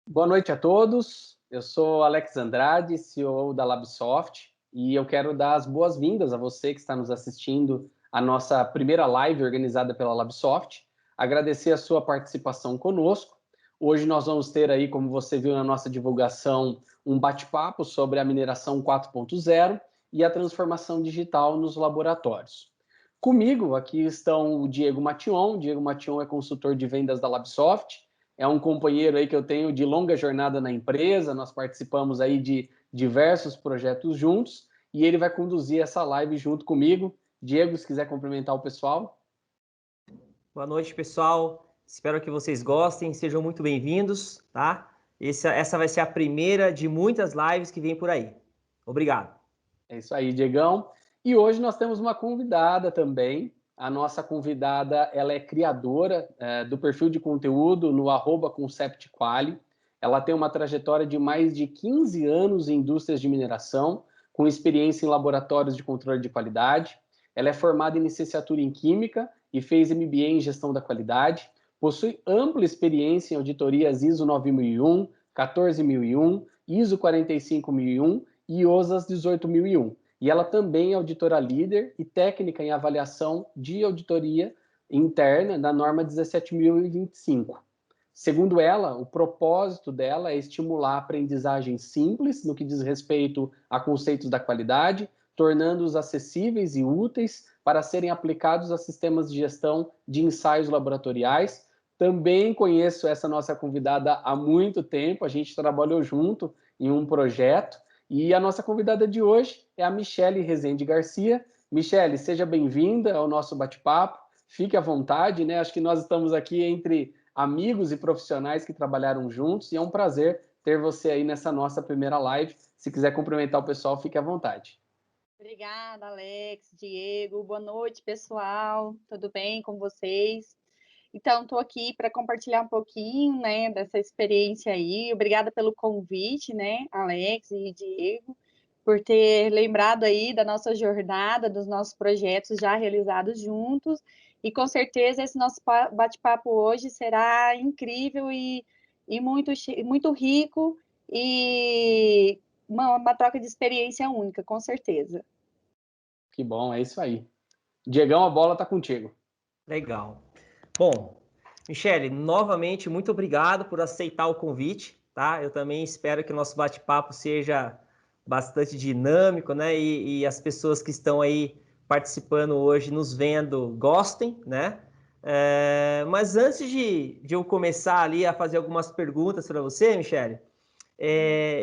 Boa noite a todos. Eu sou Alex Andrade, CEO da Labsoft, e eu quero dar as boas-vindas a você que está nos assistindo à nossa primeira live organizada pela Labsoft. Agradecer a sua participação conosco. Hoje nós vamos ter aí, como você viu na nossa divulgação, um bate-papo sobre a mineração 4.0 e a transformação digital nos laboratórios. Comigo aqui estão o Diego Mation. Diego Mation é consultor de vendas da Labsoft, é um companheiro aí que eu tenho de longa jornada na empresa, nós participamos aí de diversos projetos juntos, e ele vai conduzir essa live junto comigo. Diego, se quiser cumprimentar o pessoal. Boa noite, pessoal. Espero que vocês gostem, sejam muito bem-vindos, tá? Essa vai ser a primeira de muitas lives que vem por aí. Obrigado. É isso aí, Diegão. E hoje nós temos uma convidada também. A nossa convidada, ela é criadora do perfil de conteúdo no @conceptquali. Ela tem uma trajetória de mais de 15 anos em indústrias de mineração, com experiência em laboratórios de controle de qualidade. Ela é formada em licenciatura em Química e fez MBA em Gestão da Qualidade. Possui ampla experiência em auditorias ISO 9001, 14001, ISO 45001 e OSAS 18001. E ela também é auditora líder e técnica em avaliação de auditoria interna da norma 17.025. Segundo ela, o propósito dela é estimular a aprendizagem simples no que diz respeito a conceitos da qualidade, tornando-os acessíveis e úteis para serem aplicados a sistemas de gestão de ensaios laboratoriais. Também conheço essa nossa convidada há muito tempo, a gente trabalhou junto em um projeto, e a nossa convidada de hoje é a Michele Rezende Garcia. Michele, seja bem-vinda ao nosso bate-papo. Fique à vontade, né? Acho que nós estamos aqui entre amigos e profissionais que trabalharam juntos, e é um prazer ter você aí nessa nossa primeira live. Se quiser cumprimentar o pessoal, fique à vontade. Obrigada, Alex, Diego. Boa noite, pessoal. Tudo bem com vocês? Então, estou aqui para compartilhar um pouquinho, né, dessa experiência aí. Obrigada pelo convite, né, Alex e Diego, por ter lembrado aí da nossa jornada, dos nossos projetos já realizados juntos. E com certeza esse nosso bate-papo hoje será incrível e muito rico e uma troca de experiência única, com certeza. Que bom, é isso aí. Diegão, a bola está contigo. Legal. Bom, Michele, novamente, muito obrigado por aceitar o convite, tá? Eu também espero que o nosso bate-papo seja bastante dinâmico, né? E as pessoas que estão aí participando hoje, nos vendo, gostem, né? Mas antes de eu começar ali a fazer algumas perguntas para você, Michele,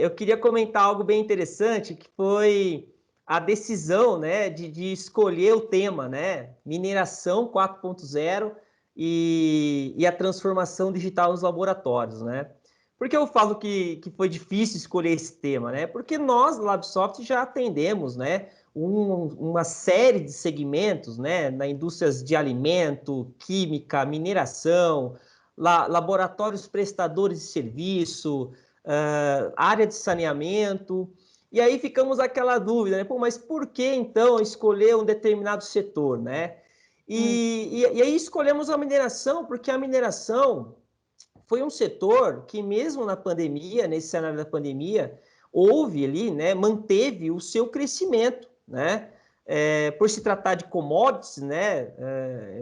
eu queria comentar algo bem interessante, que foi a decisão, né, de escolher o tema, né, mineração 4.0 e a transformação digital nos laboratórios, né? Por que eu falo que foi difícil escolher esse tema, né? Porque nós, Labsoft, já atendemos, né, uma série de segmentos, né, na indústrias de alimento, química, mineração, laboratórios prestadores de serviço, área de saneamento. E aí ficamos aquela dúvida, né? Pô, mas por que então escolher um determinado setor, né? E aí escolhemos a mineração, porque a mineração foi um setor que mesmo na pandemia, nesse cenário da pandemia, houve ali, né, manteve o seu crescimento, né? Por se tratar de commodities, né?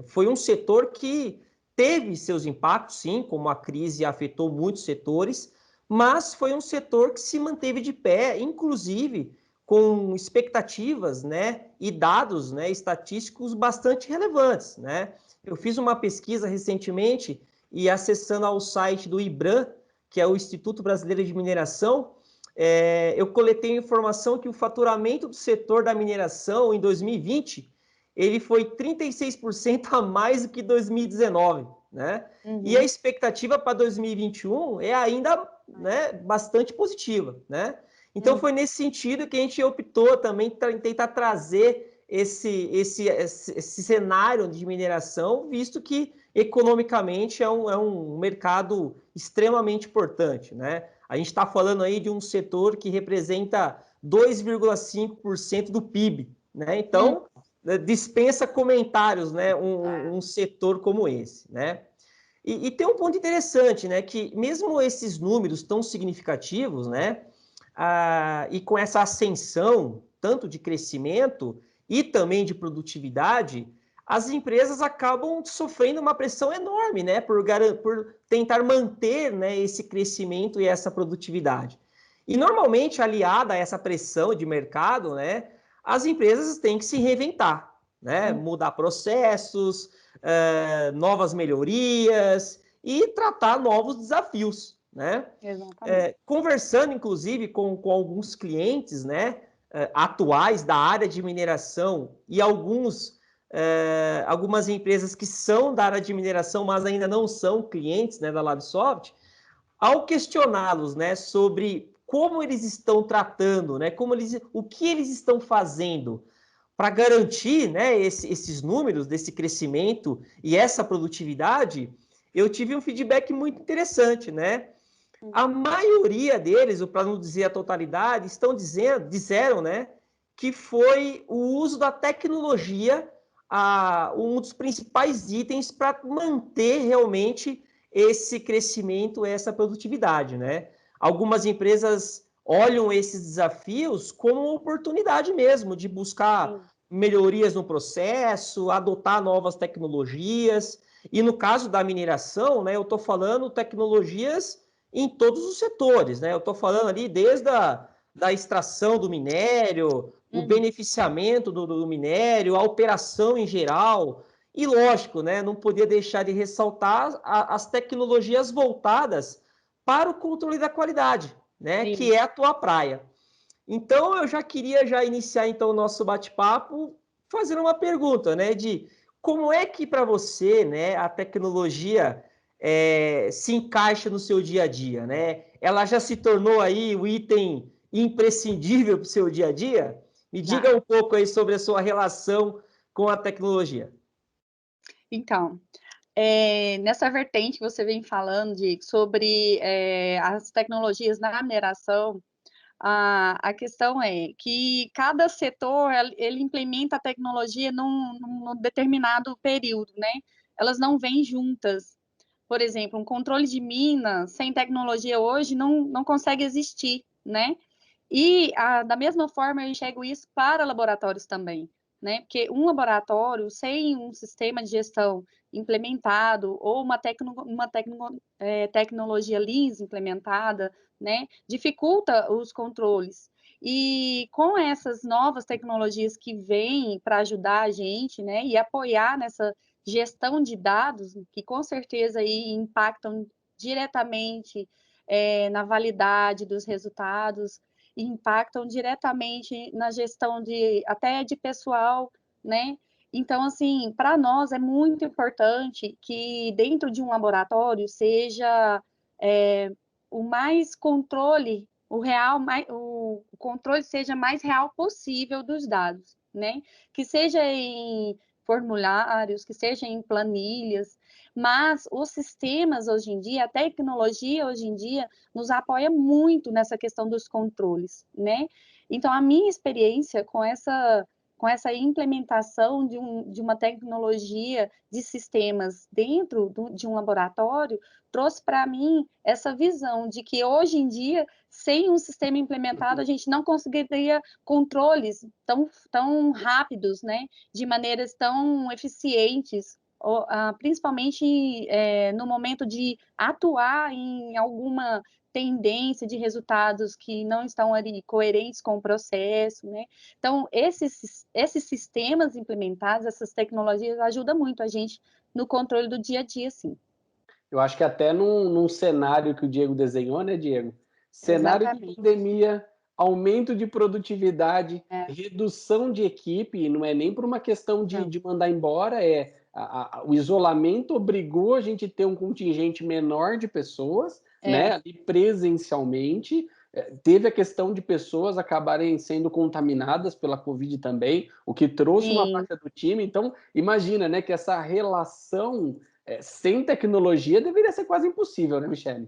Foi um setor que teve seus impactos, sim, como a crise afetou muitos setores, mas foi um setor que se manteve de pé, inclusive com expectativas, né, e dados, né, estatísticos bastante relevantes, né? Eu fiz uma pesquisa recentemente e acessando ao site do IBRAM, que é o Instituto Brasileiro de Mineração, eu coletei informação que o faturamento do setor da mineração em 2020 ele foi 36% a mais do que 2019, né? Uhum. E a expectativa para 2021 é ainda, né, bastante positiva, né? Então foi nesse sentido que a gente optou também em tentar trazer esse cenário de mineração, visto que economicamente é um mercado extremamente importante, né? A gente está falando aí de um setor que representa 2,5% do PIB, né? Então, dispensa comentários, né? Um setor como esse, né? E tem um ponto interessante, né? Que mesmo esses números tão significativos, né? E com essa ascensão, tanto de crescimento e também de produtividade, as empresas acabam sofrendo uma pressão enorme, né? Por tentar manter, né, esse crescimento e essa produtividade. E normalmente, aliada a essa pressão de mercado, né? As empresas têm que se reinventar, né? Mudar processos, novas melhorias e tratar novos desafios, né? Conversando, inclusive, com alguns clientes, né, atuais da área de mineração e algumas empresas que são da área de mineração, mas ainda não são clientes, né, da Labsoft, ao questioná-los, né, sobre como eles estão tratando, né, o que eles estão fazendo para garantir, né, esses números desse crescimento e essa produtividade, eu tive um feedback muito interessante, né? A maioria deles, para não dizer a totalidade, disseram, né, que foi o uso da tecnologia um dos principais itens para manter realmente esse crescimento, essa produtividade, né? Algumas empresas olham esses desafios como oportunidade mesmo de buscar melhorias no processo, adotar novas tecnologias. E no caso da mineração, né, eu estou falando tecnologias em todos os setores, né? Eu estou falando ali desde da extração do minério, o beneficiamento do minério, a operação em geral. E lógico, né? Não podia deixar de ressaltar as tecnologias voltadas para o controle da qualidade, né? Sim. Que é a tua praia. Então, eu já queria iniciar então o nosso bate-papo fazendo uma pergunta, né? De como é que para você, né, a tecnologia se encaixa no seu dia a dia, né? Ela já se tornou aí o item imprescindível para o seu dia a dia? Me diga um pouco aí sobre a sua relação com a tecnologia. Então, nessa vertente que você vem falando, sobre as tecnologias na mineração, a questão é que cada setor, ele implementa a tecnologia num determinado período, né? Elas não vêm juntas. Por exemplo, um controle de mina sem tecnologia hoje não consegue existir, né? E da mesma forma eu enxergo isso para laboratórios também, né? Porque um laboratório sem um sistema de gestão implementado ou uma tecnologia Lean implementada, né, dificulta os controles. E com essas novas tecnologias que vêm para ajudar a gente, né, e apoiar nessa gestão de dados, que com certeza aí impactam diretamente na validade dos resultados, e impactam diretamente na gestão até de pessoal, né? Então, assim, para nós é muito importante que dentro de um laboratório seja o mais controle, o controle seja mais real possível dos dados, né? Que seja em formulários, que seja em planilhas, mas os sistemas hoje em dia, a tecnologia hoje em dia, nos apoia muito nessa questão dos controles, né? Então, a minha experiência com essa implementação de uma tecnologia de sistemas dentro de um laboratório trouxe para mim essa visão de que hoje em dia, sem um sistema implementado, a gente não conseguiria controles tão rápidos, né? De maneiras tão eficientes, principalmente no momento de atuar em alguma tendência de resultados que não estão ali coerentes com o processo, né? Então, esses sistemas implementados, essas tecnologias, ajudam muito a gente no controle do dia a dia, sim. Eu acho que até num cenário que o Diego desenhou, né, Diego? Cenário Exatamente. de pandemia, aumento de produtividade, redução de equipe, não é nem por uma questão de mandar embora, o isolamento obrigou a gente a ter um contingente menor de pessoas, né, ali presencialmente. Teve a questão de pessoas acabarem sendo contaminadas pela Covid também, o que trouxe uma baixa do time. Então, imagina, né, que essa relação sem tecnologia deveria ser quase impossível, né, Michele?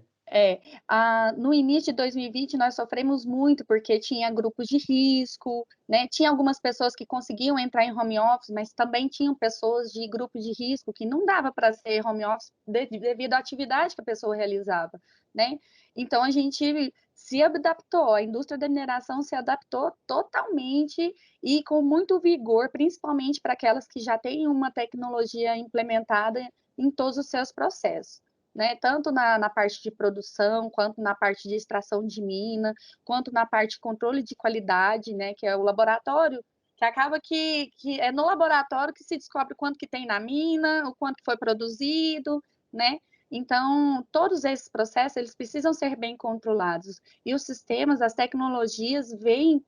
No início de 2020 nós sofremos muito porque tinha grupos de risco, né? Tinha algumas pessoas que conseguiam entrar em home office, mas também tinham pessoas de grupos de risco que não dava para ser home office devido à atividade que a pessoa realizava, né? Então a gente se adaptou, a indústria da mineração se adaptou totalmente e com muito vigor, principalmente para aquelas que já têm uma tecnologia implementada em todos os seus processos. Né, tanto na parte de produção, quanto na parte de extração de mina, quanto na parte de controle de qualidade, né, que é o laboratório, que acaba que é no laboratório que se descobre quanto que tem na mina, o quanto que foi produzido, né? Então, todos esses processos, eles precisam ser bem controlados. E os sistemas, as tecnologias vêm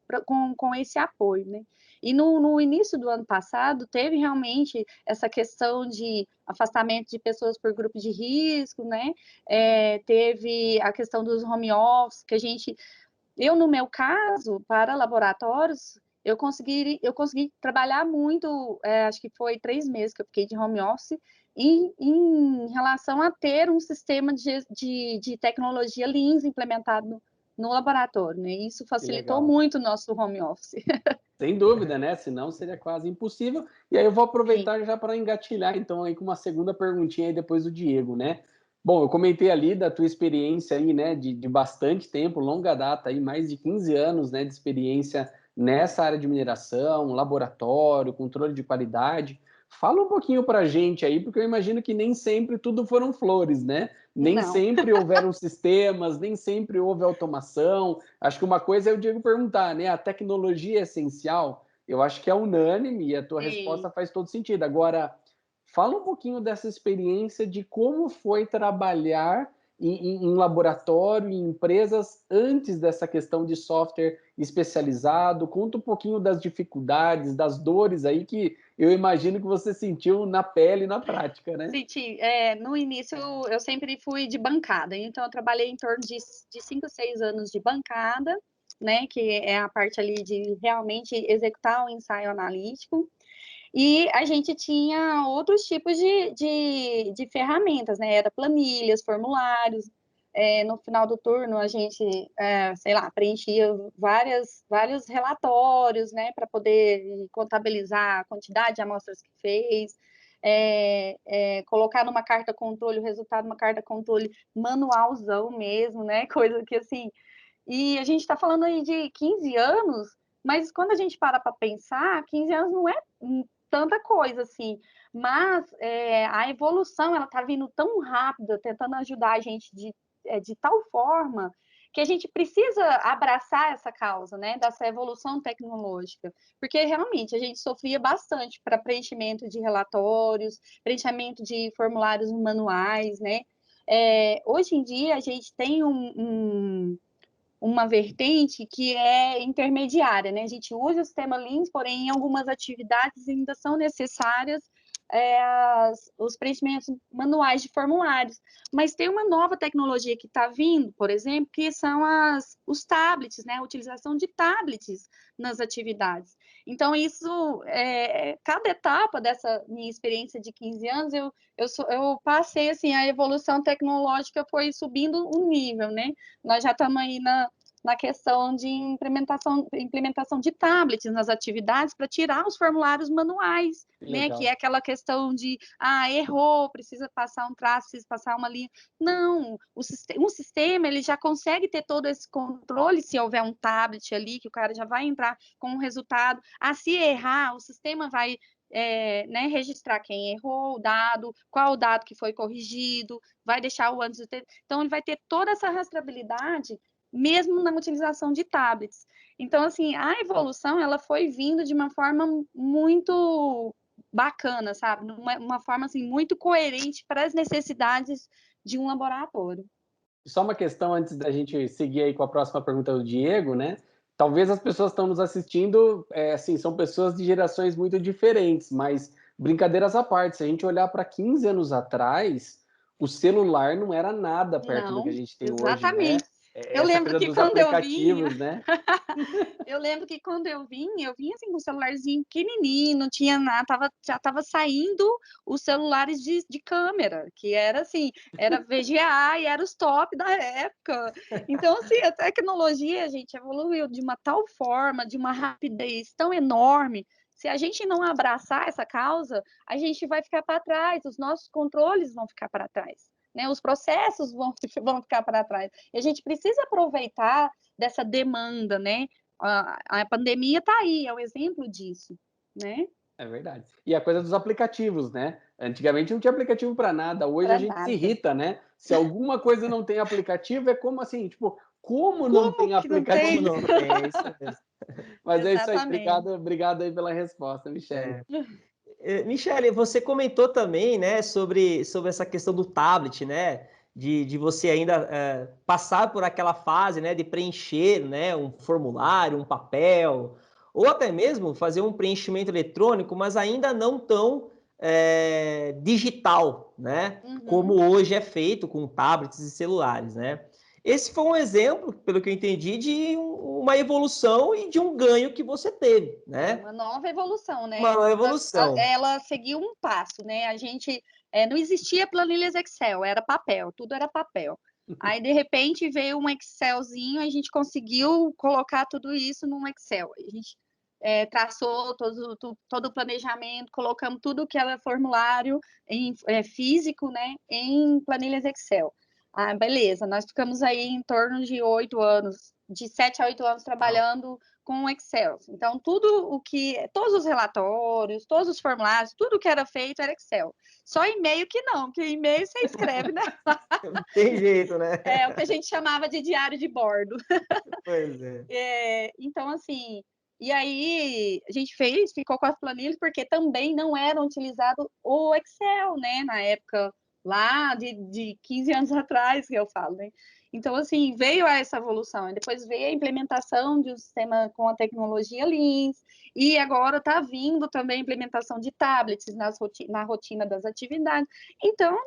com esse apoio, né? E no início do ano passado, teve realmente essa questão de afastamento de pessoas por grupo de risco, né? Teve a questão dos home office, que eu, no meu caso, para laboratórios, eu consegui trabalhar muito, acho que foi 3 meses que eu fiquei de home office, em relação a ter um sistema de tecnologia Lean implementado no laboratório, né? Isso Que facilitou legal. muito o nosso home office. Sem dúvida, né? Senão seria quase impossível. E aí eu vou Sim. aproveitar já para engatilhar, então, aí com uma segunda perguntinha aí depois do Diego, né? Bom, eu comentei ali da tua experiência aí, né, de bastante tempo, longa data aí, mais de 15 anos, né, de experiência nessa área de mineração, laboratório, controle de qualidade. Fala um pouquinho para a gente aí, porque eu imagino que nem sempre tudo foram flores, né? Nem Não. sempre houveram sistemas, nem sempre houve automação. Acho que uma coisa é o Diego perguntar, né? A tecnologia é essencial? Eu acho que é unânime e a tua Sim. resposta faz todo sentido. Agora, fala um pouquinho dessa experiência de como foi trabalhar em laboratório, em empresas, antes dessa questão de software especializado. Conta um pouquinho das dificuldades, das dores aí que eu imagino que você sentiu na pele e na prática, né? Senti, no início eu sempre fui de bancada, então eu trabalhei em torno de 5, 6 anos de bancada, né, que é a parte ali de realmente executar o ensaio analítico. E a gente tinha outros tipos de ferramentas, né? Era planilhas, formulários. No final do turno, a gente, sei lá, preenchia vários relatórios, né? Para poder contabilizar a quantidade de amostras que fez. Colocar numa carta controle o resultado, numa carta controle manualzão mesmo, né? Coisa que, assim... E a gente está falando aí de 15 anos, mas quando a gente para pensar, 15 anos não é tanta coisa assim, mas a evolução ela está vindo tão rápida, tentando ajudar a gente de tal forma que a gente precisa abraçar essa causa, né, dessa evolução tecnológica, porque realmente a gente sofria bastante para preenchimento de relatórios, preenchimento de formulários manuais, né? Hoje em dia a gente tem uma vertente que é intermediária, né? A gente usa o sistema Lean, porém, em algumas atividades ainda são necessárias os preenchimentos manuais de formulários. Mas tem uma nova tecnologia que está vindo, por exemplo, que são os tablets, né? A utilização de tablets nas atividades. Então, isso, cada etapa dessa minha experiência de 15 anos, eu passei, assim, a evolução tecnológica foi subindo um nível, né? Nós já estamos aí na questão de implementação de tablets nas atividades para tirar os formulários manuais, né? Que é Legal. aquela questão de, errou, precisa passar um traço, precisa passar uma linha. Não, um sistema ele já consegue ter todo esse controle se houver um tablet ali, que o cara já vai entrar com um resultado. Se errar, o sistema vai né, registrar quem errou o dado, qual o dado que foi corrigido, vai deixar o antes de ter. Então, ele vai ter toda essa rastreabilidade, mesmo na utilização de tablets. Então, assim, a evolução, ela foi vindo de uma forma muito bacana, sabe? Uma forma, assim, muito coerente para as necessidades de um laboratório. Só uma questão antes da gente seguir aí com a próxima pergunta do Diego, né? Talvez as pessoas que estão nos assistindo, assim, são pessoas de gerações muito diferentes, mas brincadeiras à parte, se a gente olhar para 15 anos atrás, o celular não era nada perto do que a Não, gente tem hoje, né? exatamente. Eu essa lembro coisa que dos quando eu vim, aplicativos, né? eu lembro que quando eu vim assim com um celularzinho pequenininho, não tinha nada, já estava saindo os celulares de câmera, que era assim, era VGA e era os top da época. Então, assim, a tecnologia, gente, evoluiu de uma tal forma, de uma rapidez tão enorme. Se a gente não abraçar essa causa, a gente vai ficar para trás, os nossos controles vão ficar para trás. Né, os processos vão ficar para trás. E a gente precisa aproveitar dessa demanda, né? A pandemia está aí, é um exemplo disso, né? É verdade. E a coisa dos aplicativos, né? Antigamente não tinha aplicativo para nada, hoje a Para gente se nada. irrita, né? Se alguma coisa não tem aplicativo, é como assim, tipo, como não Como tem que não aplicativo? tem? Como não tem? É isso mesmo. Mas é isso aí, Exatamente. obrigado aí pela resposta, Michele. É. Michele, você comentou também, né, sobre essa questão do tablet, né, de você ainda passar por aquela fase, né, de preencher, né, um formulário, um papel, ou até mesmo fazer um preenchimento eletrônico, mas ainda não tão digital, né, como Uhum. hoje é feito com tablets e celulares, né? Esse foi um exemplo, pelo que eu entendi, de uma evolução e de um ganho que você teve, né? Uma nova evolução, Uma né? nova evolução. Ela seguiu um passo, né? A gente não existia planilhas Excel, era papel, tudo era papel. Aí, de repente, veio um Excelzinho, a gente conseguiu colocar tudo isso num Excel. A gente traçou todo o planejamento, colocamos tudo que era formulário físico, né, em planilhas Excel. Ah, beleza, nós ficamos aí em torno de 8 anos, de 7 a 8 anos trabalhando com Excel. Então, todos os relatórios, todos os formulários, tudo que era feito era Excel. Só e-mail que não, porque e-mail você escreve, né? Tem jeito, né? É o que a gente chamava de diário de bordo. Pois é. Então, assim, e aí a gente ficou com as planilhas, porque também não era utilizado o Excel, né? Na época lá de 15 anos atrás, que eu falo, né? Então, assim, veio essa evolução. E depois veio a implementação de um sistema com a tecnologia Lean, e agora está vindo também a implementação de tablets na rotina das atividades. Então,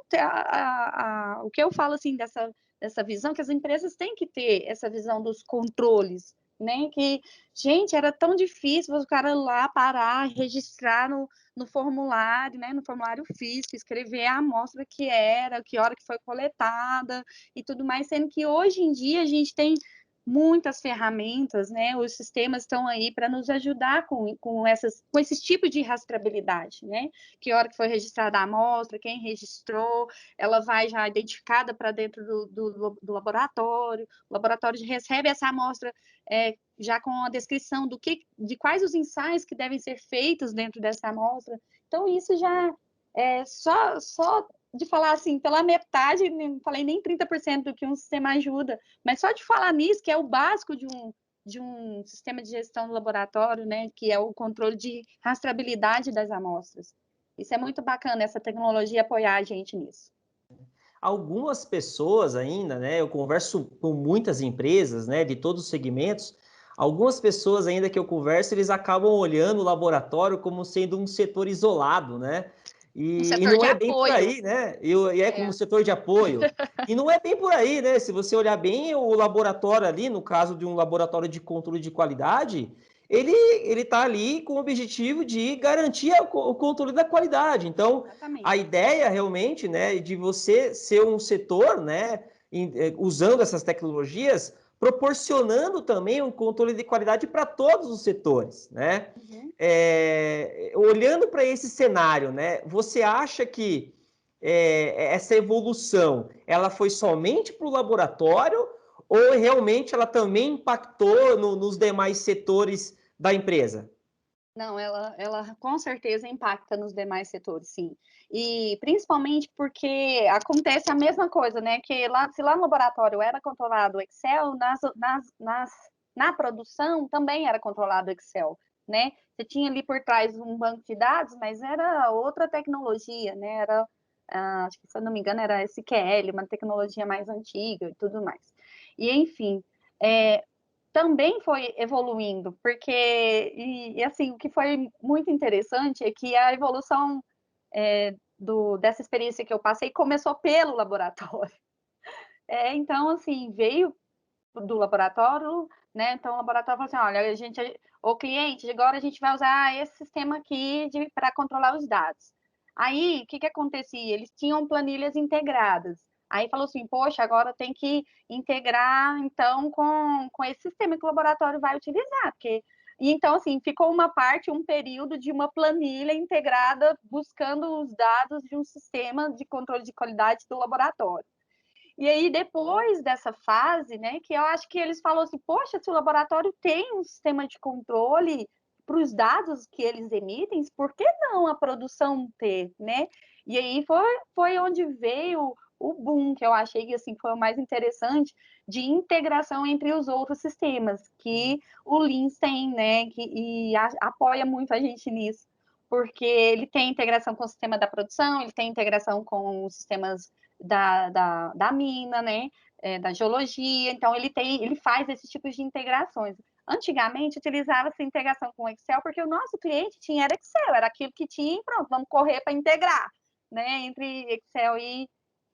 o que eu falo, assim, dessa visão, que as empresas têm que ter essa visão dos controles, né? Que, gente, era tão difícil o cara lá parar, registrar no formulário, né? No formulário físico, escrever a amostra que era, que hora que foi coletada e tudo mais, sendo que hoje em dia a gente tem muitas ferramentas, né? Os sistemas estão aí para nos ajudar com esses tipos de rastreabilidade, né? Que hora que foi registrada a amostra, quem registrou, ela vai já identificada para dentro do laboratório, o laboratório recebe essa amostra já com a descrição de quais os ensaios que devem ser feitos dentro dessa amostra. Então, isso já só de falar assim, pela metade, não falei nem 30% do que um sistema ajuda, mas só de falar nisso, que é o básico de um sistema de gestão do laboratório, né, que é o controle de rastreabilidade das amostras. Isso é muito bacana, essa tecnologia apoiar a gente nisso. Algumas pessoas ainda, né? Eu converso com muitas empresas, né? De todos os segmentos. Algumas pessoas ainda que eu converso, eles acabam olhando o laboratório como sendo um setor isolado, né? Um E setor não de é bem por apoio. aí, né? E é como um setor de apoio. E não é bem por aí, né? Se você olhar bem, o laboratório ali, no caso de um laboratório de controle de qualidade, ele está ali com o objetivo de garantir o controle da qualidade. Então, a Exatamente. ideia realmente, né, de você ser um setor, né, usando essas tecnologias, proporcionando também um controle de qualidade para todos os setores, né? Uhum. Olhando para esse cenário, né, você acha que essa evolução, ela foi somente para o laboratório ou realmente ela também impactou nos demais setores da empresa? Não, ela com certeza impacta nos demais setores, sim. E principalmente porque acontece a mesma coisa, né? Que se lá no laboratório era controlado o Excel, na produção também era controlado o Excel, né? Você tinha ali por trás um banco de dados, mas era outra tecnologia, né? Acho que, se eu não me engano, era SQL, uma tecnologia mais antiga e tudo mais. E, enfim, também foi evoluindo, porque, assim, o que foi muito interessante é que a evolução dessa experiência que eu passei começou pelo laboratório. Então, assim, veio do laboratório, né? Então o laboratório falou assim, olha, o cliente, agora a gente vai usar esse sistema aqui para controlar os dados. Aí, o que acontecia? Eles tinham planilhas integradas. Aí falou assim, poxa, agora tem que integrar, então, com esse sistema que o laboratório vai utilizar, porque... E então, assim, ficou um período de uma planilha integrada buscando os dados de um sistema de controle de qualidade do laboratório. E aí, depois dessa fase, né, que eu acho que eles falaram assim, poxa, se o laboratório tem um sistema de controle para os dados que eles emitem, por que não a produção ter, né? E aí foi onde veio o boom, que eu achei que assim, foi o mais interessante, de integração entre os outros sistemas, que o Lean tem, né, e apoia muito a gente nisso, porque ele tem integração com o sistema da produção, ele tem integração com os sistemas da mina, né? Da geologia, então ele faz esses tipos de integrações. Antigamente utilizava-se integração com Excel, porque o nosso cliente tinha era Excel, era aquilo que tinha e pronto, vamos correr para integrar, né? Entre Excel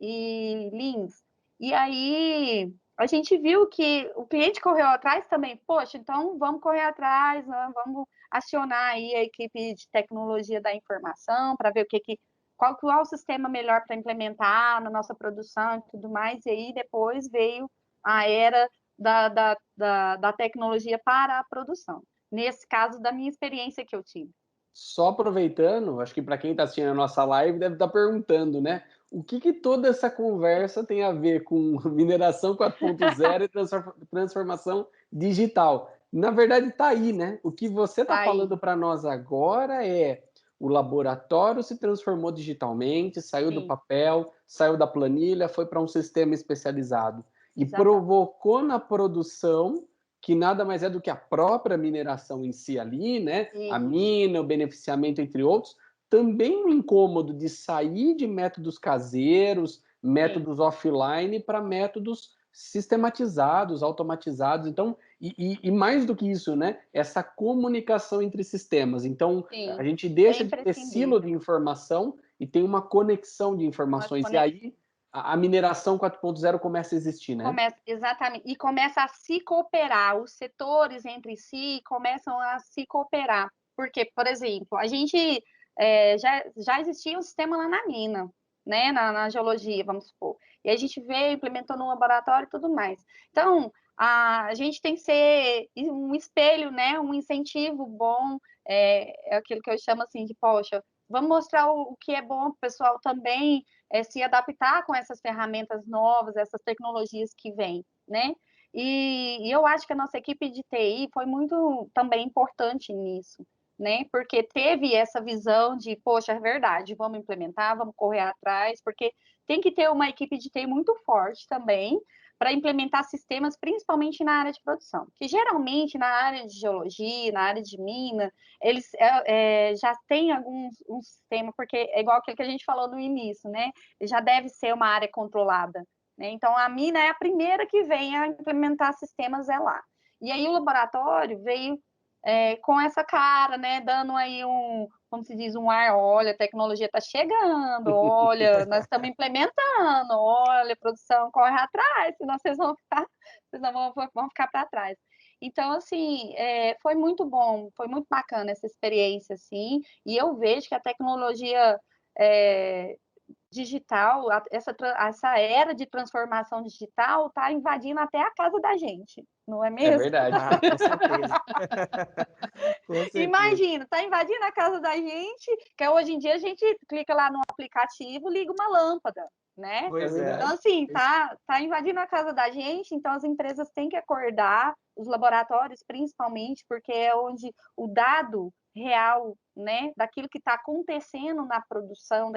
e Leans. E aí a gente viu que o cliente correu atrás também, poxa, então vamos correr atrás, né? Vamos acionar aí a equipe de tecnologia da informação para ver qual é o sistema melhor para implementar na nossa produção e tudo mais, e aí depois veio a era da tecnologia para a produção. Nesse caso, da minha experiência que eu tive. Só aproveitando, acho que para quem está assistindo a nossa live deve estar perguntando, né? O que toda essa conversa tem a ver com mineração 4.0 e transformação digital? Na verdade, está aí, né? O que você está falando para nós agora é o laboratório se transformou digitalmente, saiu do papel, saiu da planilha, foi para um sistema especializado e provocou na produção, que nada mais é do que a própria mineração em si ali, né? A mina, o beneficiamento, entre outros, também um incômodo de sair de métodos caseiros, métodos offline, para métodos sistematizados, automatizados. Então, e mais do que isso, né? Essa comunicação entre sistemas. Então, a gente deixa de ter silo de informação e tem uma conexão de informações. E aí a mineração 4.0 começa a existir, né? Exatamente. E começa a se cooperar. Os setores entre si começam a se cooperar. Porque, por exemplo, a gente já existia um sistema lá na mina, né? Na geologia, vamos supor. E a gente veio, implementou no laboratório e tudo mais. Então, a gente tem que ser um espelho, né? Um incentivo bom. É aquilo que eu chamo assim de, poxa, vamos mostrar o que é bom para o pessoal também se adaptar com essas ferramentas novas, essas tecnologias que vêm, né? E eu acho que a nossa equipe de TI foi muito também importante nisso, né? Porque teve essa visão de, poxa, é verdade, vamos implementar, vamos correr atrás, porque tem que ter uma equipe de TI muito forte também para implementar sistemas, principalmente na área de produção. Que geralmente na área de geologia, na área de mina, eles já têm um sistema, porque é igual aquilo que a gente falou no início, né? Já deve ser uma área controlada, né? Então a mina é a primeira que vem a implementar sistemas lá. E aí o laboratório veio com essa cara, né? Dando aí como se diz, um ar, olha, a tecnologia está chegando, olha, nós estamos implementando, olha, produção, corre atrás, senão vocês vão ficar para trás. Então, assim, foi muito bom, foi muito bacana essa experiência, assim, e eu vejo que a tecnologia digital, essa era de transformação digital está invadindo até a casa da gente, não é mesmo? É verdade. Com certeza. Com certeza. Imagina, está invadindo a casa da gente, que hoje em dia a gente clica lá no aplicativo, liga uma lâmpada, né? Pois é. Então, assim, tá invadindo a casa da gente, então as empresas têm que acordar, os laboratórios principalmente, porque é onde o dado real, né, daquilo que está acontecendo na produção,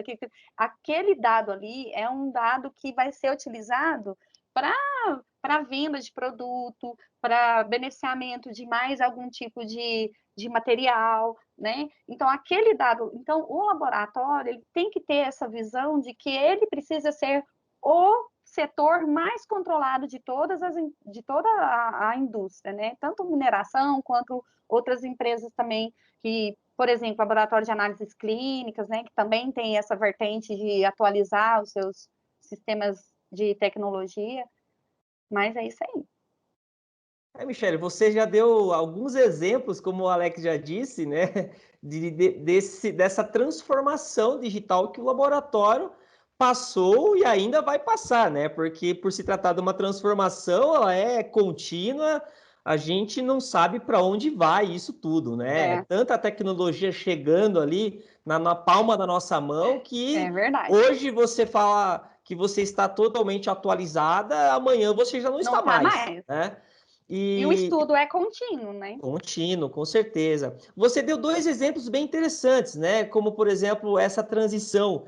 aquele dado ali é um dado que vai ser utilizado para venda de produto, para beneficiamento de mais algum tipo de material, né? Então, aquele dado... Então, o laboratório ele tem que ter essa visão de que ele precisa ser o setor mais controlado de toda a indústria, né? Tanto mineração quanto outras empresas também que, por exemplo, laboratório de análises clínicas, né? Que também tem essa vertente de atualizar os seus sistemas de tecnologia. Mas é isso aí. Michele, você já deu alguns exemplos, como o Alex já disse, né, dessa transformação digital que o laboratório passou e ainda vai passar, né? Porque por se tratar de uma transformação, ela é contínua, a gente não sabe para onde vai isso tudo, né? É tanta tecnologia chegando ali na palma da nossa mão que hoje você fala que você está totalmente atualizada, amanhã você já não está mais, né? E o estudo é contínuo, né? Contínuo, com certeza. Você deu dois exemplos bem interessantes, né? Como, por exemplo, essa transição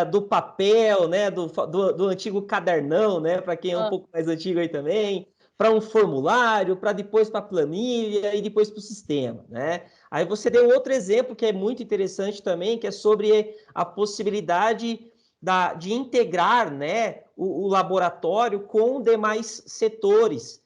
do papel, né? Do antigo cadernão, né? Para quem é um pouco mais antigo aí também, para um formulário, para depois para a planilha e depois para o sistema, né? Aí você deu outro exemplo que é muito interessante também, que é sobre a possibilidade de integrar, né, o laboratório com demais setores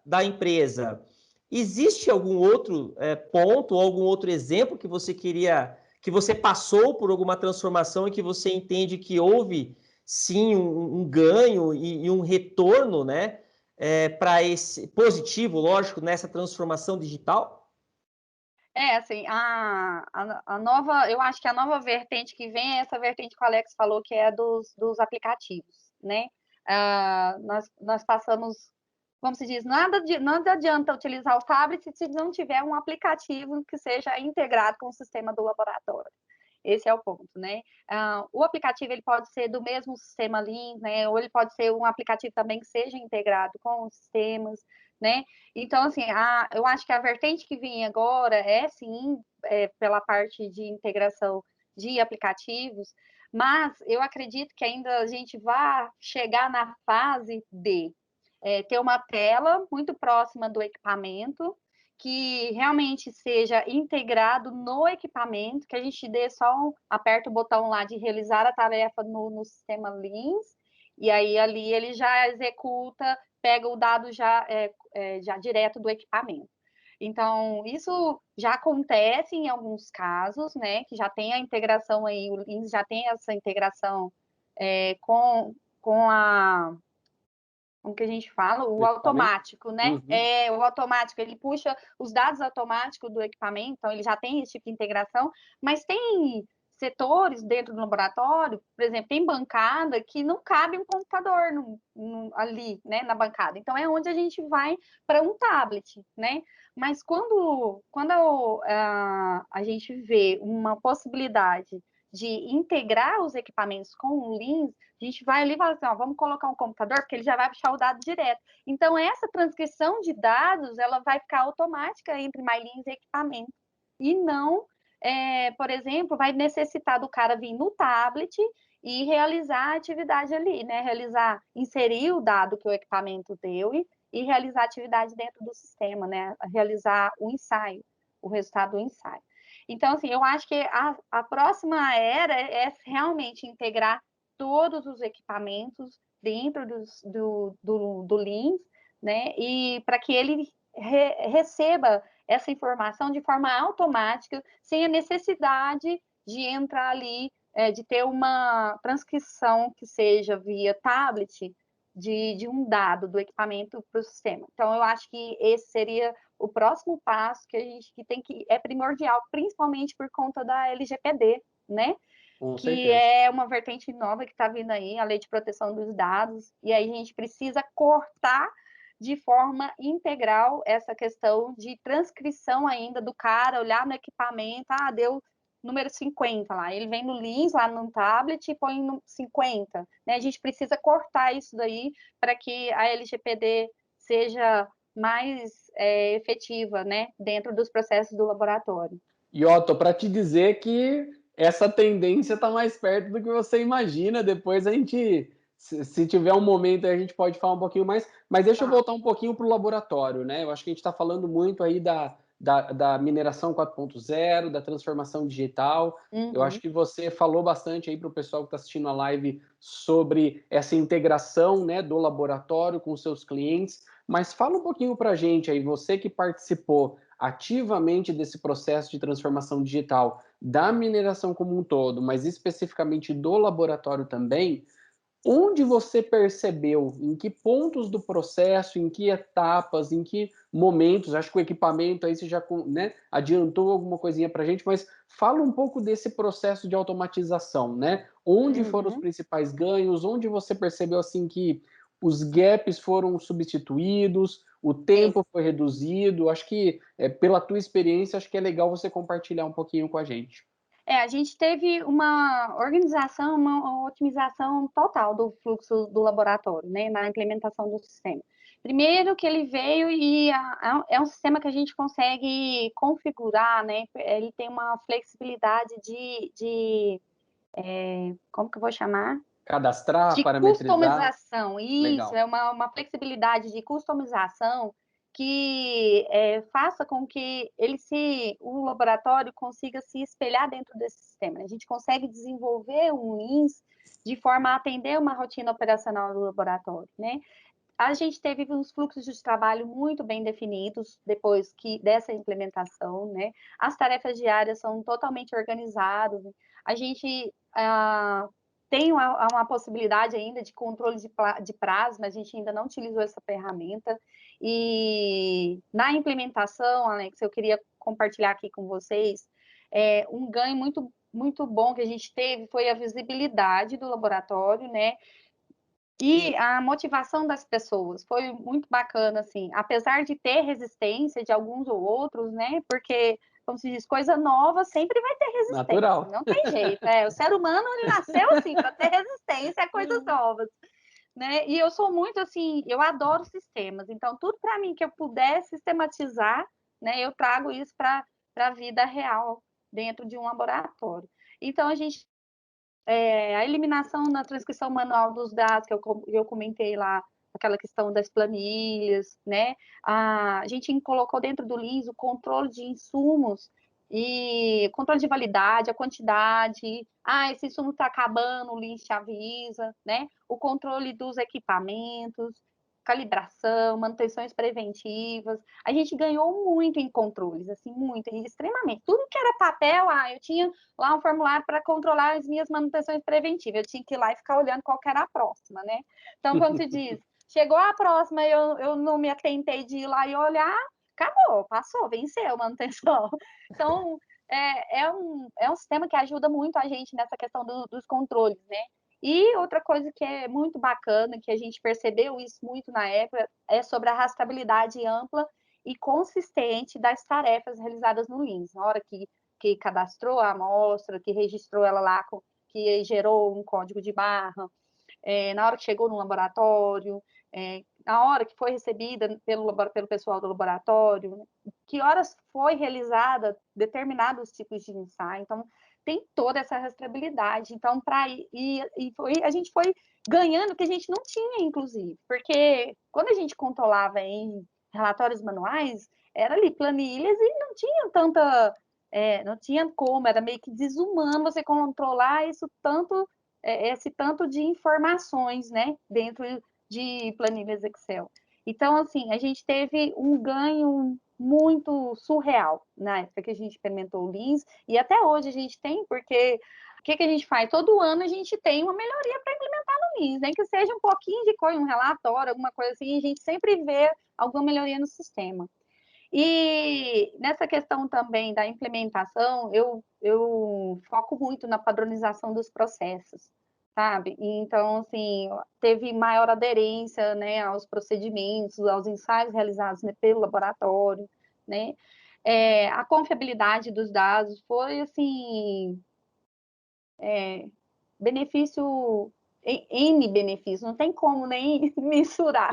da empresa. Existe algum outro ponto, ou algum outro exemplo que você que você passou por alguma transformação e que você entende que houve sim um ganho e um retorno, né, para esse positivo, lógico, nessa transformação digital? Assim, a nova, eu acho que a nova vertente que vem é essa vertente que o Alex falou, que é dos aplicativos, né? Nós passamos, como se diz, nada adianta utilizar o tablet se não tiver um aplicativo que seja integrado com o sistema do laboratório. Esse é o ponto, né? O aplicativo ele pode ser do mesmo sistema Lean, né? Ou ele pode ser um aplicativo também que seja integrado com os sistemas, né? Então, assim, eu acho que a vertente que vem agora sim, pela parte de integração de aplicativos, mas eu acredito que ainda a gente vai chegar na fase de ter uma tela muito próxima do equipamento, que realmente seja integrado no equipamento, que a gente dê só aperta o botão lá de realizar a tarefa no sistema Lean, e aí ali ele já executa, pega o dado já direto do equipamento. Então, isso já acontece em alguns casos, né? Que já tem a integração aí, o Lean já tem essa integração com a como que a gente fala, o automático, né? O automático, ele puxa os dados automáticos do equipamento, então ele já tem esse tipo de integração, mas tem setores dentro do laboratório, por exemplo, tem bancada que não cabe um computador ali, né, na bancada. Então é onde a gente vai para um tablet, né? Mas quando a gente vê uma possibilidade de integrar os equipamentos com o Lean, a gente vai ali e fala assim, vamos colocar um computador, porque ele já vai puxar o dado direto. Então, essa transcrição de dados, ela vai ficar automática entre MyLean e equipamento. E não, por exemplo, vai necessitar do cara vir no tablet e realizar a atividade ali, né? Inserir o dado que o equipamento deu e realizar a atividade dentro do sistema, né? Realizar o ensaio, o resultado do ensaio. Então, assim, eu acho que a próxima era é realmente integrar todos os equipamentos dentro do Lean, né? E para que ele receba essa informação de forma automática, sem a necessidade de entrar ali, de ter uma transcrição que seja via tablet de um dado do equipamento para o sistema. Então, eu acho que esse seria o próximo passo que a gente é primordial, principalmente por conta da LGPD, né? Que é uma vertente nova que está vindo aí, a Lei de Proteção dos Dados, e aí a gente precisa cortar de forma integral essa questão de transcrição ainda do cara, olhar no equipamento, deu número 50 lá, ele vem no Lean, lá no tablet e põe no 50, né? A gente precisa cortar isso daí para que a LGPD seja mais efetiva, né, dentro dos processos do laboratório. E, Otto, para te dizer que essa tendência está mais perto do que você imagina, depois a gente, se tiver um momento, a gente pode falar um pouquinho mais, mas deixa eu voltar um pouquinho para o laboratório, né? Eu acho que a gente está falando muito aí da mineração 4.0, da transformação digital. Eu acho que você falou bastante aí para o pessoal que está assistindo a live sobre essa integração, né, do laboratório com os seus clientes, mas fala um pouquinho para a gente aí, você que participou ativamente desse processo de transformação digital da mineração como um todo, mas especificamente do laboratório também, onde você percebeu, em que pontos do processo, em que etapas, em que momentos, acho que o equipamento aí você já, né, adiantou alguma coisinha para a gente, mas fala um pouco desse processo de automatização, né? Onde foram os principais ganhos, onde você percebeu assim que os gaps foram substituídos, o tempo foi reduzido, acho que pela tua experiência, acho que é legal você compartilhar um pouquinho com a gente. A gente teve uma organização, uma otimização total do fluxo do laboratório, né, na implementação do sistema. Primeiro que ele veio e é um sistema que a gente consegue configurar, né, ele tem uma flexibilidade como que eu vou chamar? Cadastrar, De parametrizar. customização, isso, Legal. é uma flexibilidade de customização que faça com que o laboratório consiga se espelhar dentro desse sistema. A gente consegue desenvolver um Lean de forma a atender uma rotina operacional do laboratório, né? A gente teve uns fluxos de trabalho muito bem definidos depois dessa implementação, né? As tarefas diárias são totalmente organizadas. A gente tem uma possibilidade ainda de controle de prazo, mas a gente ainda não utilizou essa ferramenta. E na implementação, Alex, eu queria compartilhar aqui com vocês um ganho muito, muito bom que a gente teve foi a visibilidade do laboratório, né? E a motivação das pessoas foi muito bacana, assim, apesar de ter resistência de alguns ou outros, né? Porque, como se diz, coisa nova sempre vai ter resistência, Natural. não tem jeito. O ser humano ele nasceu assim para ter resistência a coisas novas, né? E eu sou muito assim, eu adoro sistemas, então tudo para mim que eu puder sistematizar, né? Eu trago isso para a vida real dentro de um laboratório. Então a gente a eliminação na transcrição manual dos dados, que eu comentei lá, aquela questão das planilhas, né? A gente colocou dentro do LINS o controle de insumos e controle de validade, a quantidade. Esse insumo está acabando, o LINS te avisa, né? O controle dos equipamentos, calibração, manutenções preventivas. A gente ganhou muito em controles, assim, muito, extremamente. Tudo que era papel, eu tinha lá um formulário para controlar as minhas manutenções preventivas. Eu tinha que ir lá e ficar olhando qual que era a próxima, né? Então, quando se diz, chegou a próxima, eu não me atentei de ir lá e olhar, acabou, passou, venceu a manutenção. Então, é um sistema que ajuda muito a gente nessa questão dos controles, né? E outra coisa que é muito bacana, que a gente percebeu isso muito na época, é sobre a rastreabilidade ampla e consistente das tarefas realizadas no Lean. Na hora que cadastrou a amostra, que registrou ela lá, que gerou um código de barra, na hora que chegou no laboratório, na hora que foi recebida pelo pessoal do laboratório, que horas foi realizada determinados tipos de ensaio. Então, tem toda essa rastreabilidade. Então, a gente foi ganhando que a gente não tinha, inclusive, porque quando a gente controlava em relatórios manuais, era ali planilhas e não tinha tanta não tinha como, era meio que desumano você controlar esse tanto de informações, né, dentro de planilhas Excel. Então, assim, a gente teve um ganho muito surreal na época que a gente implementou o Lean, e até hoje a gente tem, porque o que a gente faz? Todo ano a gente tem uma melhoria para implementar no Lean, nem que seja um pouquinho de coisa, um relatório, alguma coisa assim, a gente sempre vê alguma melhoria no sistema. E nessa questão também da implementação, eu foco muito na padronização dos processos, sabe? Então, assim, teve maior aderência, né, aos procedimentos, aos ensaios realizados, né, pelo laboratório, né? A confiabilidade dos dados foi, assim, benefício, N benefícios, não tem como nem mensurar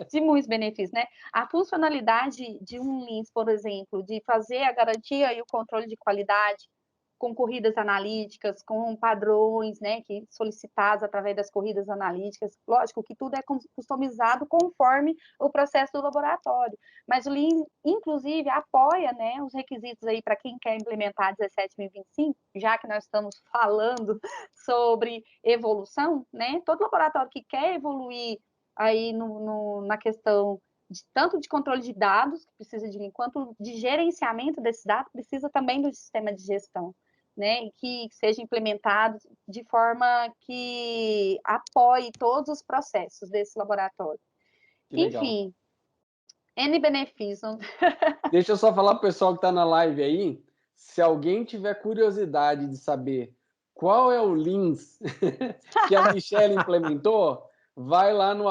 de muitos benefícios, né? A funcionalidade de um Lean, por exemplo, de fazer a garantia e o controle de qualidade com corridas analíticas, com padrões, né, que solicitados através das corridas analíticas. Lógico que tudo é customizado conforme o processo do laboratório, mas o Lean, inclusive, apoia, né, os requisitos aí para quem quer implementar 17.025, já que nós estamos falando sobre evolução, né, todo laboratório que quer evoluir aí na questão tanto de controle de dados, que precisa de Lean, quanto de gerenciamento desses dados, precisa também do sistema de gestão. né, e que seja implementado de forma que apoie todos os processos desse laboratório. Que legal. Enfim, N benefícios. Deixa eu só falar para o pessoal que está na live aí, se alguém tiver curiosidade de saber qual é o Leans que a Michelle implementou, vai lá no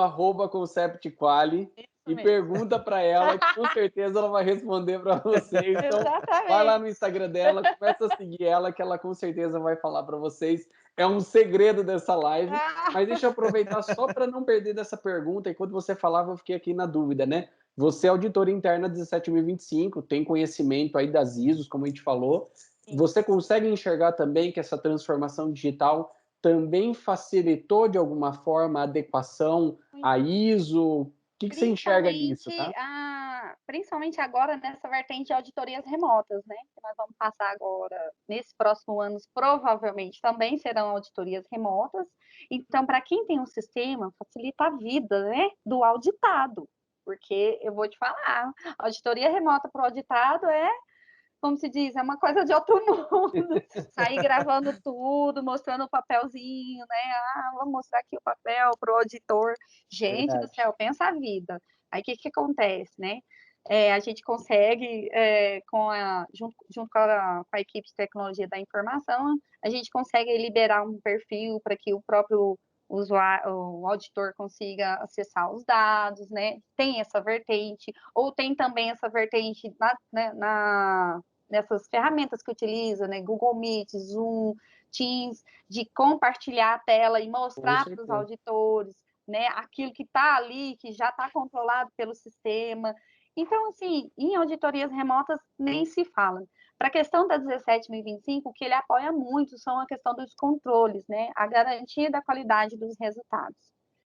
@conceptquali e pergunta para ela, que com certeza ela vai responder para vocês. Então, vai lá no Instagram dela, começa a seguir ela, que ela com certeza vai falar para vocês. É um segredo dessa live. Mas deixa eu aproveitar só para não perder dessa pergunta. Enquanto você falava, eu fiquei aqui na dúvida, né? Você é auditora interna 17025, tem conhecimento aí das ISOs, como a gente falou. Sim. Você consegue enxergar também que essa transformação digital também facilitou, de alguma forma, a adequação à ISO? O que você enxerga nisso, tá? Principalmente agora nessa vertente de auditorias remotas, né? Que nós vamos passar agora, nesse próximo ano, provavelmente também serão auditorias remotas. Então, para quem tem um sistema, facilita a vida, né, do auditado. Porque eu vou te falar, auditoria remota para o auditado como se diz, é uma coisa de outro mundo. Sair gravando tudo, mostrando o papelzinho, né? Vamos mostrar aqui o papel para o auditor. Gente do céu, pensa a vida. Aí o que acontece, né? A gente consegue, junto com a equipe de tecnologia da informação, a gente consegue liberar um perfil para que o próprio o auditor consiga acessar os dados, né? Tem essa vertente, ou tem também essa vertente nessas ferramentas que utiliza, né? Google Meet, Zoom, Teams, de compartilhar a tela e mostrar para os auditores, né? Aquilo que está ali, que já está controlado pelo sistema. Então, assim, em auditorias remotas nem se fala. Para a questão da 17025, o que ele apoia muito são a questão dos controles, né? A garantia da qualidade dos resultados,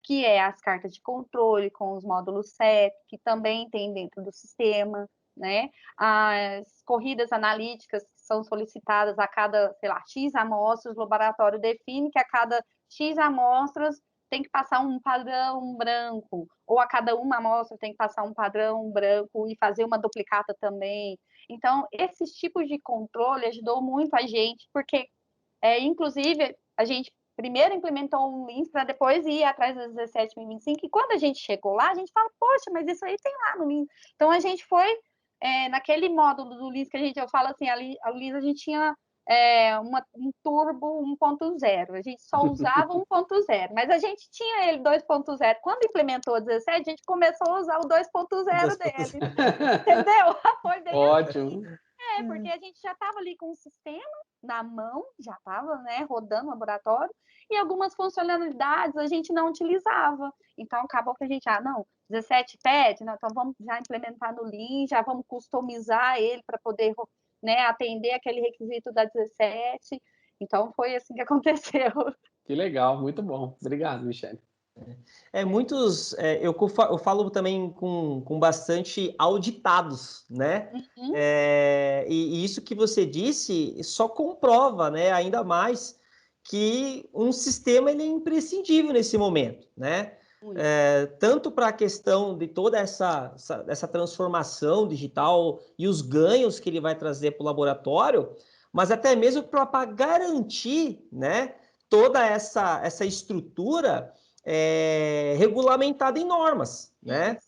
que é as cartas de controle com os módulos CEP, que também tem dentro do sistema, né? As corridas analíticas que são solicitadas a cada, sei lá, X amostras, o laboratório define que a cada X amostras tem que passar um padrão branco, ou a cada uma amostra tem que passar um padrão branco e fazer uma duplicata também. Então, esses tipos de controle ajudou muito a gente, porque, inclusive, a gente primeiro implementou um Lean para depois ir atrás das 17025, e quando a gente chegou lá, a gente fala, poxa, mas isso aí tem lá no Lean. Então, a gente foi naquele módulo do Lean que eu falo assim, a Lean a gente tinha um turbo 1.0, a gente só usava 1.0, mas a gente tinha ele 2.0. Quando implementou o 17, a gente começou a usar o 2.0 dele, entendeu? Foi bem ótimo. Assim. Porque a gente já estava ali com o sistema na mão, já estava, né, rodando o laboratório, e algumas funcionalidades a gente não utilizava. Então, acabou que a gente, não, 17 pede, né, então vamos já implementar no Lean, já vamos customizar ele para poder, né, atender aquele requisito da 17. Então, foi assim que aconteceu. Que legal, muito bom. Obrigado, Michelle. Eu falo também com bastante auditados, né? Uhum. E isso que você disse só comprova, né, ainda mais que um sistema ele é imprescindível nesse momento, né? Tanto para a questão de toda essa transformação digital e os ganhos que ele vai trazer para o laboratório, mas até mesmo para garantir, né, toda essa estrutura regulamentada em normas, né?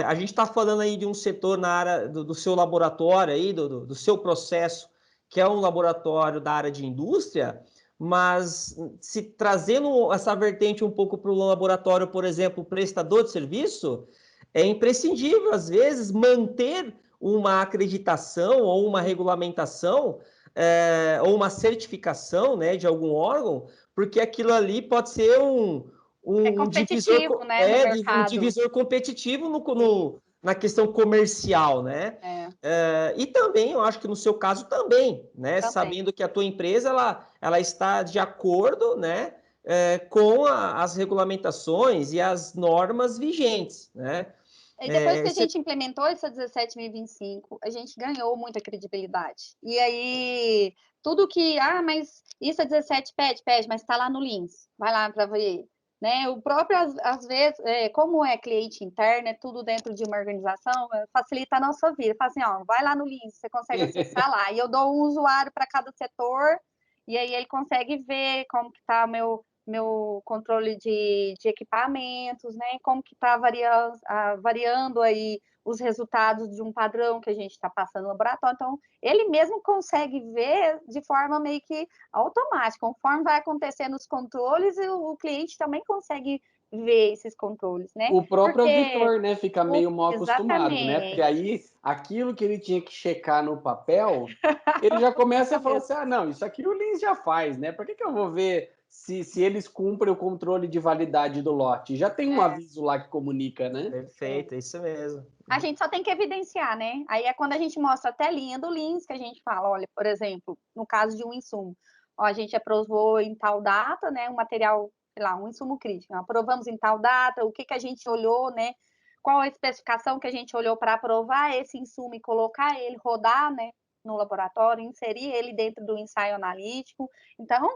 A gente está falando aí de um setor na área do seu laboratório aí, do seu processo, que é um laboratório da área de indústria, mas se trazendo essa vertente um pouco para o laboratório, por exemplo, prestador de serviço, é imprescindível, às vezes, manter uma acreditação ou uma regulamentação ou uma certificação, né, de algum órgão, porque aquilo ali pode ser um competitivo, né, um divisor competitivo na questão comercial, né? E também, eu acho que no seu caso também, né? Também. Sabendo que a tua empresa ela está de acordo, né, com as regulamentações e as normas vigentes, né? E depois que a gente implementou essa 17025, a gente ganhou muita credibilidade. E aí, tudo que, mas isso é 17 pede, mas está lá no Lean, vai lá para ver. né? O próprio, às vezes, como é cliente interno, é tudo dentro de uma organização, facilita a nossa vida. Fala assim, ó, vai lá no Lean, você consegue acessar lá. E eu dou um usuário para cada setor, e aí ele consegue ver como que está meu controle de equipamentos, né? Como que está variando aí os resultados de um padrão que a gente está passando no laboratório. Então, ele mesmo consegue ver de forma meio que automática. Conforme vai acontecendo os controles, o cliente também consegue ver esses controles, né? O próprio Porque auditor, né, fica meio mal acostumado, né? Porque exatamente. aí aquilo que ele tinha que checar no papel, ele já começa a falar assim: ah, não, isso aqui o Lins já faz, né? Por que eu vou ver se eles cumprem o controle de validade do lote? Já tem um aviso lá que comunica, né? Perfeito, é isso mesmo. A gente só tem que evidenciar, né? Aí é quando a gente mostra a telinha do Lean que a gente fala, olha, por exemplo, no caso de um insumo, ó, a gente aprovou em tal data, né, um material, sei lá, um insumo crítico, aprovamos em tal data, o que a gente olhou, né, qual a especificação que a gente olhou para aprovar esse insumo e colocar ele, rodar, né, no laboratório, inserir ele dentro do ensaio analítico. Então,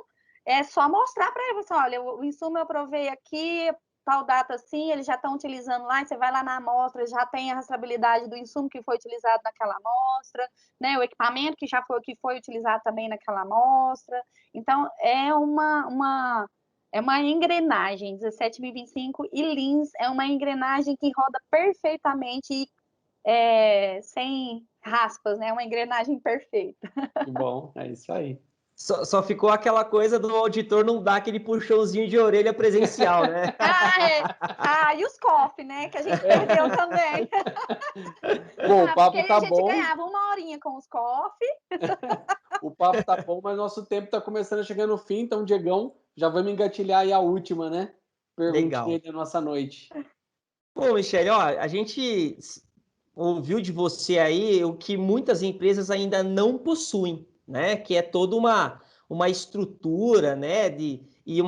é só mostrar para ele, assim, olha, o insumo eu aprovei aqui, tal data assim, eles já estão utilizando lá, e você vai lá na amostra, já tem a rastreabilidade do insumo que foi utilizado naquela amostra, né, o equipamento que foi utilizado também naquela amostra. Então, é uma engrenagem, 17.025, e Lean é uma engrenagem que roda perfeitamente, sem raspas, né, uma engrenagem perfeita. Que bom, é isso aí. Só ficou aquela coisa do auditor não dar aquele puxãozinho de orelha presencial, né? E os COF, né? Que a gente perdeu também. Bom, o Porque papo tá a gente bom. ganhava uma horinha com os COF. O papo tá bom, mas nosso tempo tá começando a chegar no fim, então, Diegão, já vamos engatilhar aí a última, né? Perguntinha Legal. da nossa noite. Bom, Michele, ó, a gente ouviu de você aí o que muitas empresas ainda não possuem, né? Que é toda uma estrutura, né? E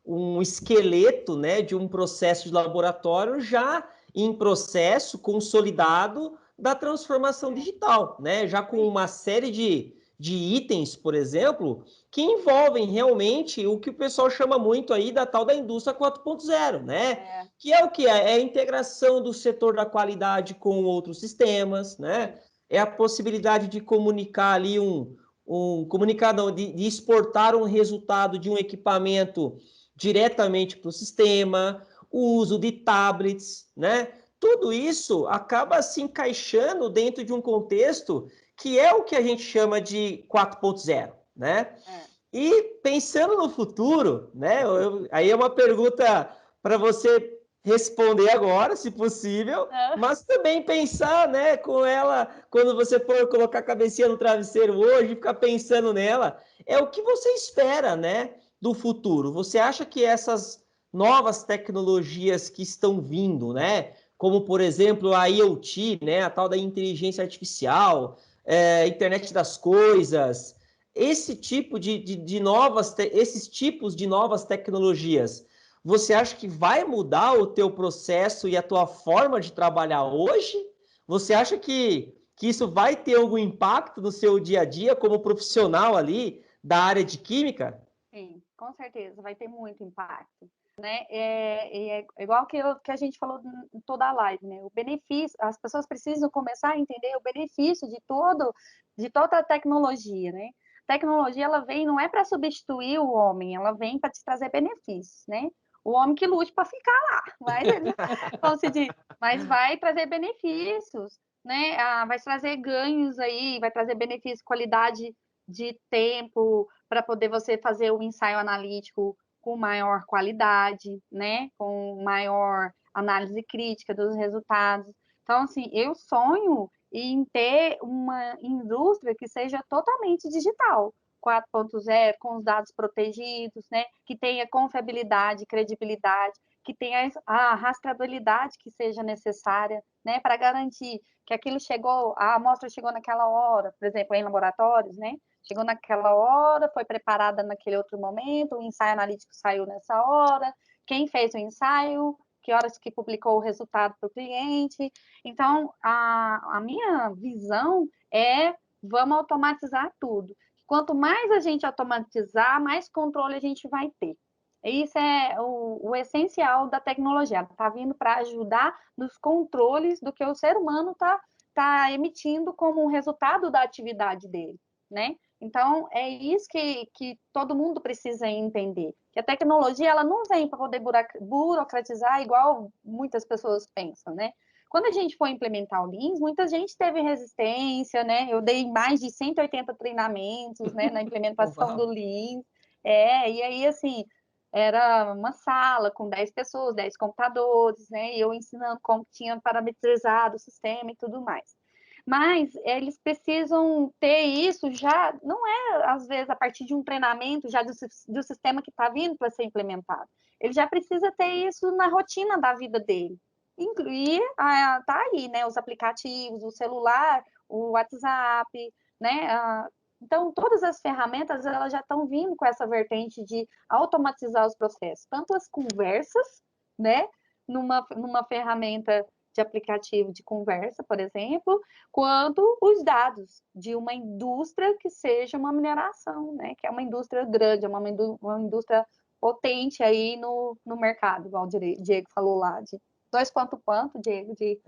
um esqueleto, né? De um processo de laboratório já em processo consolidado da transformação digital, né? Já com uma série de itens, por exemplo, que envolvem realmente o que o pessoal chama muito aí da tal da indústria 4.0, né? Que é o que? É a integração do setor da qualidade com outros sistemas, né? É a possibilidade de comunicar ali de exportar um resultado de um equipamento diretamente para o sistema, o uso de tablets, né? Tudo isso acaba se encaixando dentro de um contexto que é o que a gente chama de 4.0, né? E pensando no futuro, né? Aí é uma pergunta para você responder agora, se possível, mas também pensar, né, com ela, quando você for colocar a cabecinha no travesseiro hoje, ficar pensando nela, é o que você espera, né, do futuro. Você acha que essas novas tecnologias que estão vindo, né, como por exemplo a IoT, né, a tal da inteligência artificial, internet das coisas, esse tipo esses tipos de novas tecnologias, você acha que vai mudar o teu processo e a tua forma de trabalhar hoje? Você acha que isso vai ter algum impacto no seu dia a dia como profissional ali da área de química? Sim, com certeza, vai ter muito impacto. Né? É igual que a gente falou em toda a live, né? O benefício, as pessoas precisam começar a entender o benefício de toda a tecnologia, né? Tecnologia, ela vem, não é para substituir o homem, ela vem para te trazer benefícios, né? O homem que lute para ficar lá, como se diz, mas vai trazer benefícios, né? Vai trazer ganhos aí, vai trazer benefícios, qualidade de tempo para poder você fazer o ensaio analítico com maior qualidade, né? Com maior análise crítica dos resultados. Então, assim, eu sonho em ter uma indústria que seja totalmente digital, 4.0, com os dados protegidos, né? Que tenha confiabilidade, credibilidade, que tenha a rastreabilidade que seja necessária, né? Para garantir que aquilo chegou, a amostra chegou naquela hora, por exemplo, em laboratórios, né? Chegou naquela hora, foi preparada naquele outro momento, o ensaio analítico saiu nessa hora, quem fez o ensaio, que horas que publicou o resultado para o cliente. Então, a minha visão é vamos automatizar tudo. Quanto mais a gente automatizar, mais controle a gente vai ter. Isso é o essencial da tecnologia. Ela está vindo para ajudar nos controles do que o ser humano está emitindo como um resultado da atividade dele, né? Então, é isso que todo mundo precisa entender. Que a tecnologia ela não vem para poder burocratizar igual muitas pessoas pensam, né? Quando a gente foi implementar o Lean, muita gente teve resistência, né? Eu dei mais de 180 treinamentos, né, na implementação do Lean. E aí, assim, era uma sala com 10 pessoas, 10 computadores, né? E eu ensinando como tinha parametrizado o sistema e tudo mais. Mas eles precisam ter isso já, não é às vezes a partir de um treinamento já do sistema que está vindo para ser implementado. Ele já precisa ter isso na rotina da vida dele. Incluir, tá aí, né? Os aplicativos, o celular, o WhatsApp, né? Então, todas as ferramentas elas já estão vindo com essa vertente de automatizar os processos, tanto as conversas, né? Numa ferramenta de aplicativo de conversa, por exemplo, quanto os dados de uma indústria que seja uma mineração, né? Que é uma indústria grande, é uma indústria potente aí no mercado, igual o Diego falou lá, de 2 quanto, Diego? De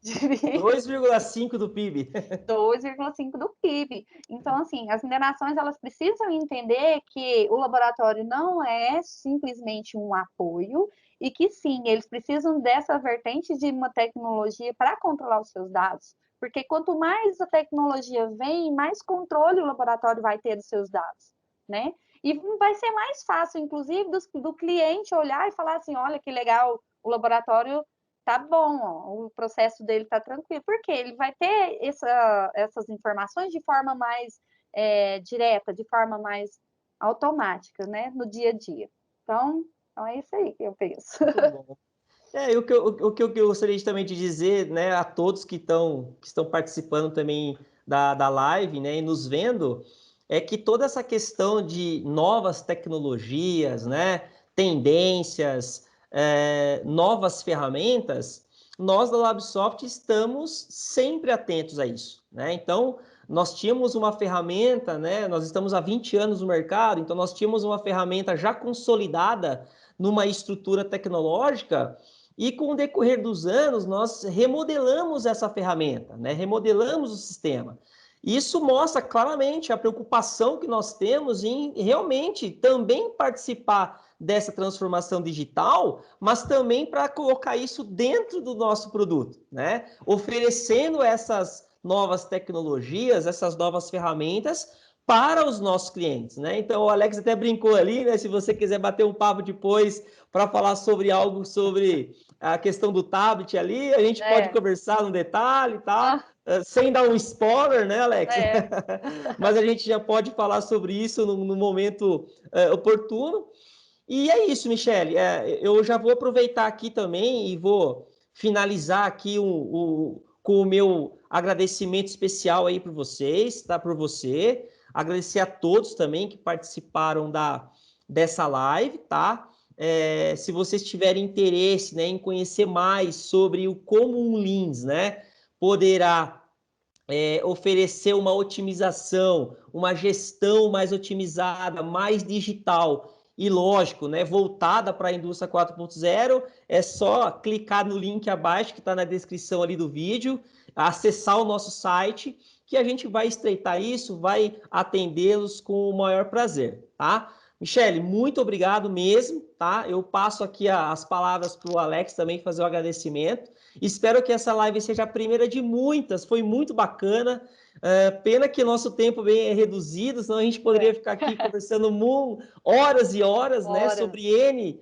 2,5 do PIB. 2,5 do PIB. Então, assim, as minerações elas precisam entender que o laboratório não é simplesmente um apoio e que sim, eles precisam dessa vertente de uma tecnologia para controlar os seus dados. Porque quanto mais a tecnologia vem, mais controle o laboratório vai ter dos seus dados, né? E vai ser mais fácil, inclusive, do cliente olhar e falar assim, olha que legal, o laboratório tá bom, ó, o processo dele tá tranquilo, porque ele vai ter essas informações de forma mais direta, de forma mais automática, né, no dia a dia. Então é isso aí que eu penso. Muito bom. O que eu gostaria também de dizer, né, a todos que estão participando também da live, né, e nos vendo, é que toda essa questão de novas tecnologias, né, tendências, novas ferramentas, nós da Labsoft estamos sempre atentos a isso, né? Então, nós tínhamos uma ferramenta, né, nós estamos há 20 anos no mercado, então nós tínhamos uma ferramenta já consolidada numa estrutura tecnológica. E com o decorrer dos anos, nós remodelamos essa ferramenta, né? Remodelamos o sistema. Isso mostra claramente a preocupação que nós temos em realmente também participar dessa transformação digital, mas também para colocar isso dentro do nosso produto, né? Oferecendo essas novas tecnologias, essas novas ferramentas para os nossos clientes, né? Então o Alex até brincou ali, né? Se você quiser bater um papo depois para falar sobre algo sobre a questão do tablet ali, a gente pode conversar no detalhe, tá? Sem dar um spoiler, né, Alex? Mas a gente já pode falar sobre isso no momento oportuno. E é isso, Michele. Eu já vou aproveitar aqui também e vou finalizar aqui com o meu agradecimento especial aí para vocês, tá? Por você. Agradecer a todos também que participaram dessa live, tá? Se vocês tiverem interesse, né, em conhecer mais sobre o como um Lean, né, poderá oferecer uma otimização, uma gestão mais otimizada, mais digital e, lógico, né, voltada para a indústria 4.0, é só clicar no link abaixo que está na descrição ali do vídeo, acessar o nosso site, que a gente vai estreitar isso, vai atendê-los com o maior prazer, tá? Michele, muito obrigado mesmo, tá? Eu passo aqui as palavras para o Alex também fazer o agradecimento. Espero que essa live seja a primeira de muitas, foi muito bacana. Pena que nosso tempo bem é reduzido, senão a gente poderia ficar aqui conversando horas e horas, né, sobre N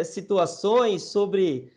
situações, sobre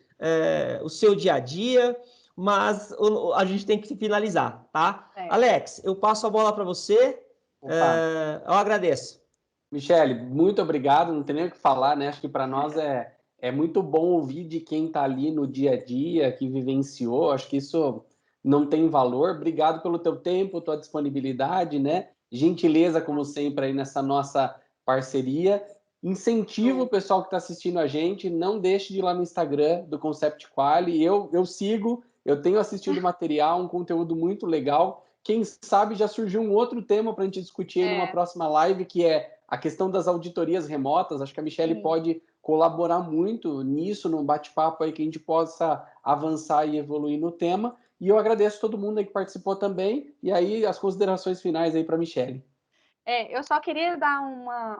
o seu dia a dia, mas a gente tem que finalizar, tá? Alex, eu passo a bola para você, eu agradeço. Michele, muito obrigado, não tem nem o que falar, né? Acho que para nós é muito bom ouvir de quem está ali no dia a dia, que vivenciou, acho que isso não tem valor. Obrigado pelo teu tempo, tua disponibilidade, né? Gentileza, como sempre, aí nessa nossa parceria. Incentivo o pessoal que está assistindo a gente, não deixe de ir lá no Instagram do Concept Quali. Eu sigo, eu tenho assistido material, um conteúdo muito legal. quem sabe já surgiu um outro tema para a gente discutir aí numa próxima live, que é a questão das auditorias remotas. Acho que a Michelle pode colaborar muito nisso, num bate-papo aí que a gente possa avançar e evoluir no tema. E eu agradeço todo mundo aí que participou também. E aí, as considerações finais aí para a Michelle. Eu só queria dar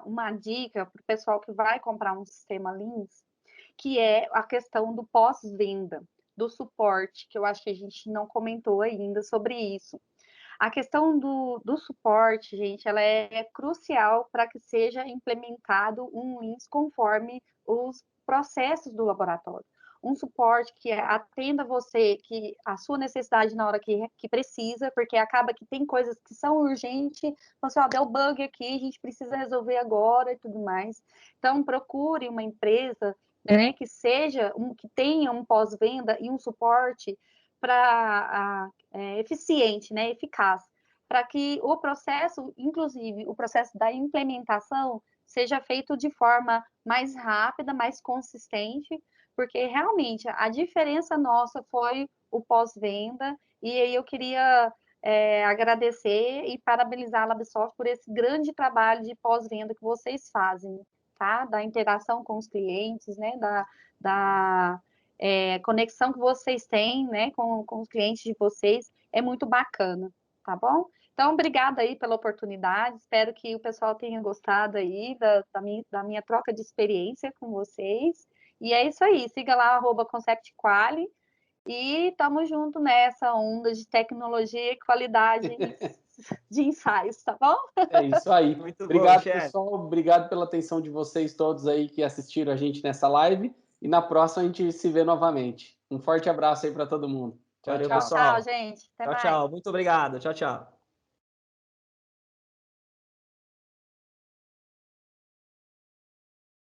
uma dica para o pessoal que vai comprar um sistema Lins, que é a questão do pós-venda, do suporte, que eu acho que a gente não comentou ainda sobre isso. A questão do suporte, gente, ela é crucial para que seja implementado um Lins conforme os processos do laboratório. Um suporte que atenda você, que a sua necessidade na hora que precisa, porque acaba que tem coisas que são urgentes, você, deu bug aqui, a gente precisa resolver agora e tudo mais. Então, procure uma empresa, né, que que tenha um pós-venda e um suporte para eficiente, né, eficaz, para que o processo, inclusive o processo da implementação, seja feito de forma mais rápida, mais consistente, porque realmente a diferença nossa foi o pós-venda, e aí eu queria agradecer e parabenizar a Labsoft por esse grande trabalho de pós-venda que vocês fazem, tá? Da interação com os clientes, né? Da conexão que vocês têm, né? Com os clientes de vocês, é muito bacana, tá bom? Então, obrigada aí pela oportunidade, espero que o pessoal tenha gostado aí da minha troca de experiência com vocês. E é isso aí, siga lá, @ConceptQuali, e estamos junto nessa onda de tecnologia e qualidade de ensaios, tá bom? É isso aí. Muito Obrigado, bom, pessoal. Obrigado pela atenção de vocês todos aí que assistiram a gente nessa live. E na próxima a gente se vê novamente. Um forte abraço aí para todo mundo. Tchau, Valeu, tchau. Tchau, pessoal. gente. Até Tchau, mais. tchau. Muito obrigado. Tchau, tchau.